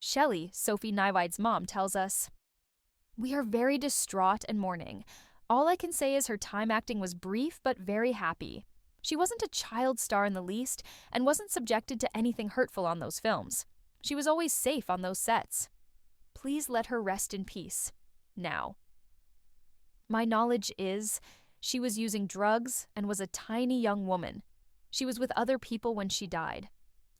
Shelly, Sophie Nywide's mom, tells us, "We are very distraught and mourning. All I can say is her time acting was brief but very happy. She wasn't a child star in the least and wasn't subjected to anything hurtful on those films. She was always safe on those sets. Please let her rest in peace. Now." My knowledge is she was using drugs and was a tiny young woman. She was with other people when she died.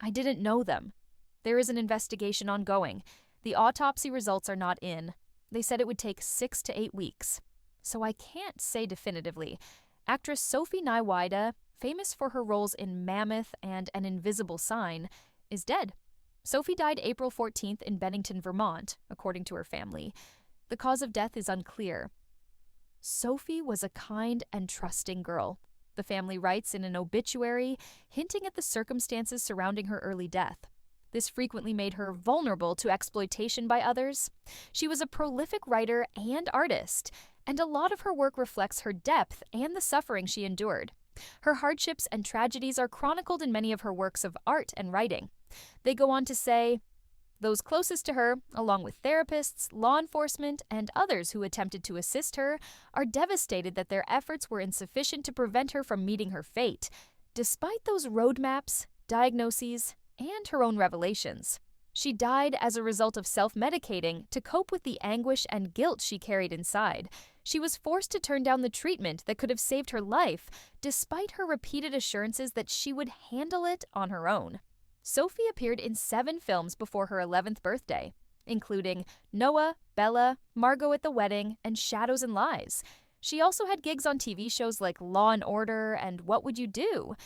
I didn't know them. There is an investigation ongoing. The autopsy results are not in. They said it would take 6 to 8 weeks. So I can't say definitively. Actress Sophie Nyweide, famous for her roles in Mammoth and An Invisible Sign, is dead. Sophie died April 14th in Bennington, Vermont, according to her family. The cause of death is unclear. Sophie was a kind and trusting girl, the family writes in an obituary, hinting at the circumstances surrounding her early death. This frequently made her vulnerable to exploitation by others. She was a prolific writer and artist, and a lot of her work reflects her depth and the suffering she endured. Her hardships and tragedies are chronicled in many of her works of art and writing. They go on to say, "Those closest to her, along with therapists, law enforcement, and others who attempted to assist her, are devastated that their efforts were insufficient to prevent her from meeting her fate, despite those roadmaps, diagnoses, and her own revelations. She died as a result of self-medicating to cope with the anguish and guilt she carried inside. She was forced to turn down the treatment that could have saved her life, despite her repeated assurances that she would handle it on her own." Sophie appeared in 7 films before her 11th birthday, including Noah, Bella, Margot at the Wedding, and Shadows and Lies. She also had gigs on TV shows like Law and Order and What Would You Do?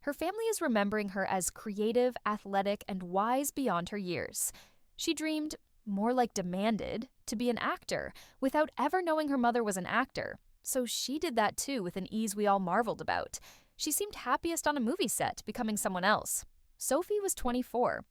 Her family is remembering her as creative, athletic, and wise beyond her years. She dreamed, more like demanded, to be an actor, without ever knowing her mother was an actor. So she did that too with an ease we all marveled about. She seemed happiest on a movie set, becoming someone else. Sophie was 24.